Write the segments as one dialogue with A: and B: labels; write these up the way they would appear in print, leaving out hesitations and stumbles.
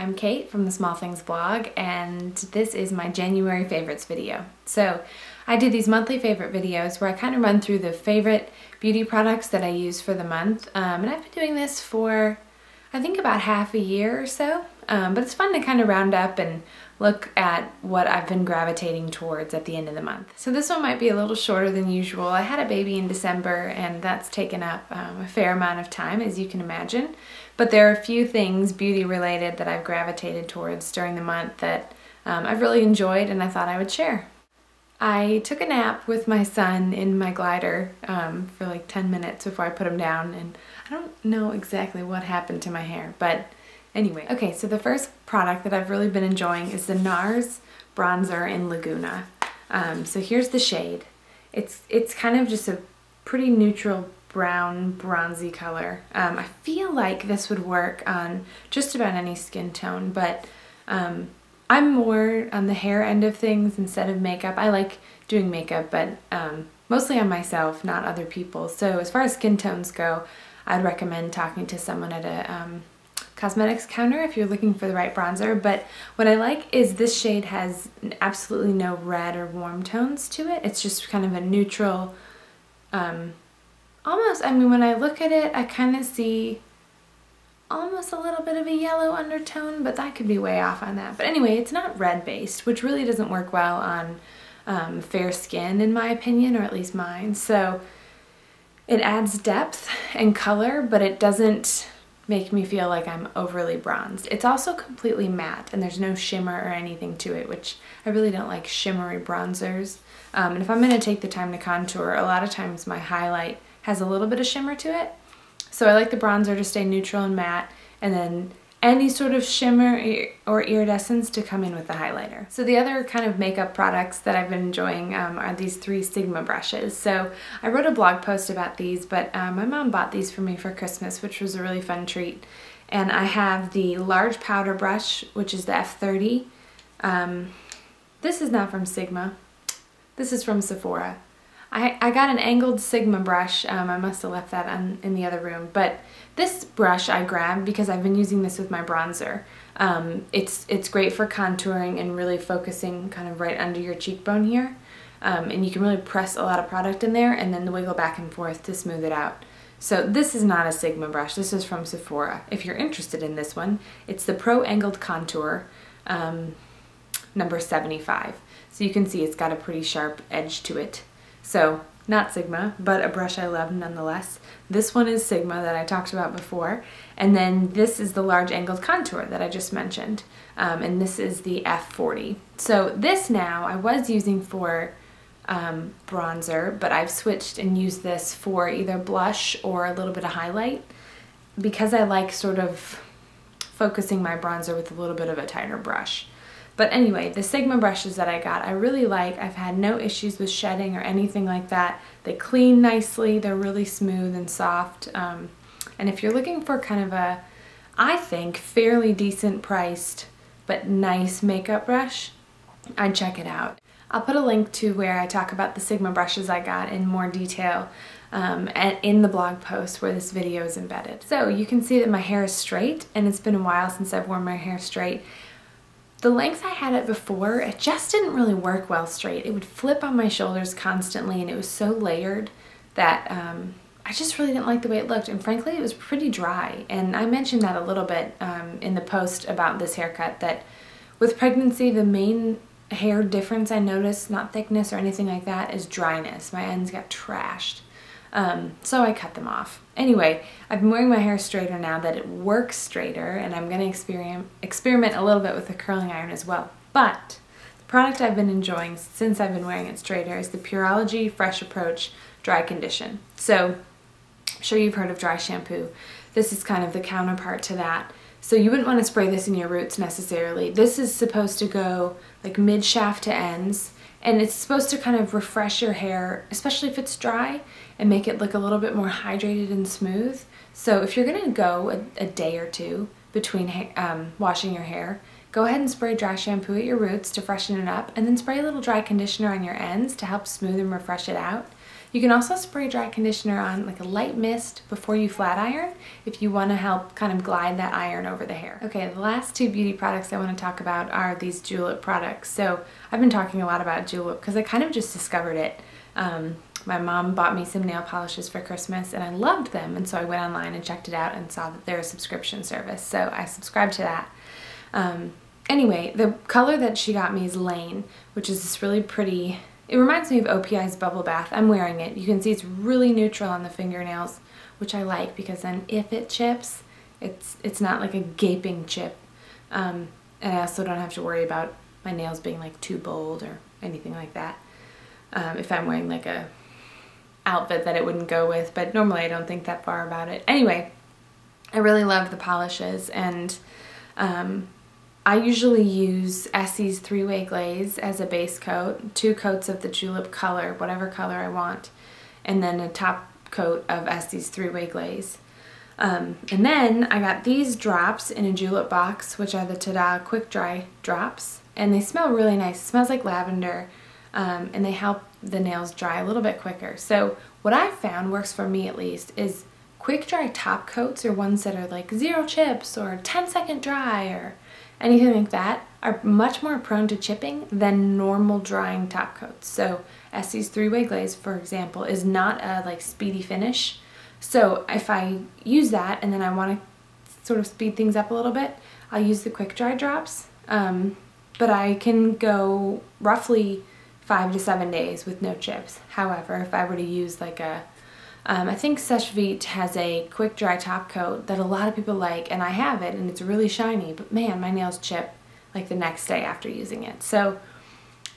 A: I'm Kate from the Small Things blog, and this is my January favorites video. So I do these monthly favorite videos where I kind of run through the favorite beauty products that I use for the month, and I've been doing this for I think about half a year or so, but it's fun to kind of round up and look at what I've been gravitating towards at the end of the month. So this one might be a little shorter than usual. I had a baby in December and that's taken up a fair amount of time, as you can imagine. But there are a few things beauty related that I've gravitated towards during the month that I've really enjoyed and I thought I would share. I took a nap with my son in my glider for like 10 minutes before I put him down, and I don't know exactly what happened to my hair, but anyway. Okay, so the first product that I've really been enjoying is the NARS bronzer in Laguna. So here's the shade. It's kind of just a pretty neutral brown bronzy color. I feel like this would work on just about any skin tone, but I'm more on the hair end of things instead of makeup. I like doing makeup, but mostly on myself, not other people. So as far as skin tones go, I'd recommend talking to someone at a cosmetics counter if you're looking for the right bronzer. But what I like is this shade has absolutely no red or warm tones to it. It's just kind of a neutral, almost, I mean, when I look at it, I kind of see almost a little bit of a yellow undertone, but that could be way off on that. But anyway, it's not red based, which really doesn't work well on fair skin in my opinion, or at least mine. So it adds depth and color, but it doesn't make me feel like I'm overly bronzed. It's also completely matte and there's no shimmer or anything to it, which I really don't like shimmery bronzers. And if I'm going to take the time to contour, a lot of times my highlight has a little bit of shimmer to it. So I like the bronzer to stay neutral and matte, and then any sort of shimmer or iridescence to come in with the highlighter. So the other kind of makeup products that I've been enjoying are these 3 Sigma brushes. So I wrote a blog post about these, but my mom bought these for me for Christmas, which was a really fun treat. And I have the large powder brush, which is the F30. This is not from Sigma. This is from Sephora. I got an angled Sigma brush. I must have left that in the other room, but this brush I grabbed because I've been using this with my bronzer. It's great for contouring and really focusing kind of right under your cheekbone here. And you can really press a lot of product in there and then wiggle back and forth to smooth it out. So this is not a Sigma brush, this is from Sephora. If you're interested in this one, it's the Pro Angled Contour number 75. So you can see it's got a pretty sharp edge to it. So not Sigma, but a brush I love nonetheless. This one is Sigma that I talked about before, and then this is the large angled contour that I just mentioned, and this is the F40. So this now I was using for bronzer, but I've switched and used this for either blush or a little bit of highlight because I like sort of focusing my bronzer with a little bit of a tighter brush. But anyway, the Sigma brushes that I got, I really like. I've had no issues with shedding or anything like that. They clean nicely, they're really smooth and soft. And if you're looking for kind of a, I think, fairly decent priced but nice makeup brush, I'd check it out. I'll put a link to where I talk about the Sigma brushes I got in more detail in the blog post where this video is embedded. So you can see that my hair is straight, and it's been a while since I've worn my hair straight. The length I had it before, it just didn't really work well straight. It would flip on my shoulders constantly, and it was so layered that I just really didn't like the way it looked, and frankly it was pretty dry. And I mentioned that a little bit in the post about this haircut, that with pregnancy the main hair difference I noticed, not thickness or anything like that, is dryness. My ends got trashed. So I cut them off. Anyway, I've been wearing my hair straighter now that it works straighter, and I'm going to experiment a little bit with the curling iron as well. But the product I've been enjoying since I've been wearing it straighter is the Pureology Fresh Approach Dry Condition. So I'm sure you've heard of dry shampoo. This is kind of the counterpart to that. So you wouldn't want to spray this in your roots necessarily. This is supposed to go like mid-shaft to ends, and it's supposed to kind of refresh your hair, especially if it's dry, and make it look a little bit more hydrated and smooth. So if you're gonna go a day or two between washing your hair, go ahead and spray dry shampoo at your roots to freshen it up, and then spray a little dry conditioner on your ends to help smooth and refresh it out. You can also spray dry conditioner on like a light mist before you flat iron if you want to help kind of glide that iron over the hair. Okay, the last two beauty products I want to talk about are these Julep products. So I've been talking a lot about Julep because I kind of just discovered it. My mom bought me some nail polishes for Christmas and I loved them, and so I went online and checked it out and saw that they're a subscription service, so I subscribed to that. Anyway, the color that she got me is Lane, which is this really pretty, it reminds me of OPI's Bubble Bath. I'm wearing it. You can see it's really neutral on the fingernails, which I like because then if it chips, it's not like a gaping chip. And I also don't have to worry about my nails being like too bold or anything like that. If I'm wearing like a outfit that it wouldn't go with, but normally I don't think that far about it. Anyway, I really love the polishes, and I usually use Essie's 3-Way Glaze as a base coat, 2 coats of the Julep color, whatever color I want, and then a top coat of Essie's 3-Way Glaze. And then I got these drops in a Julep box, which are the Tada Quick Dry drops, and they smell really nice. It smells like lavender, and they help the nails dry a little bit quicker. So what I've found works for me at least is quick dry top coats, or ones that are like 0 chips or 10-second dry or anything like that, are much more prone to chipping than normal drying top coats. So Essie's 3-Way Glaze, for example, is not a like speedy finish. So if I use that and then I want to sort of speed things up a little bit, I'll use the quick dry drops. But I can go roughly 5 to 7 days with no chips. However, if I were to use like a, I think Seche Vite has a quick dry top coat that a lot of people like, and I have it and it's really shiny, but man, my nails chip like the next day after using it. So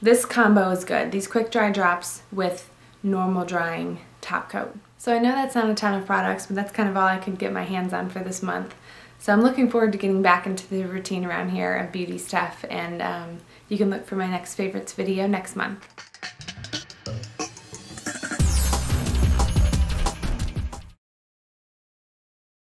A: this combo is good, these quick dry drops with normal drying top coat. So I know that's not a ton of products, but that's kind of all I could get my hands on for this month. So I'm looking forward to getting back into the routine around here of beauty stuff, and you can look for my next favorites video next month.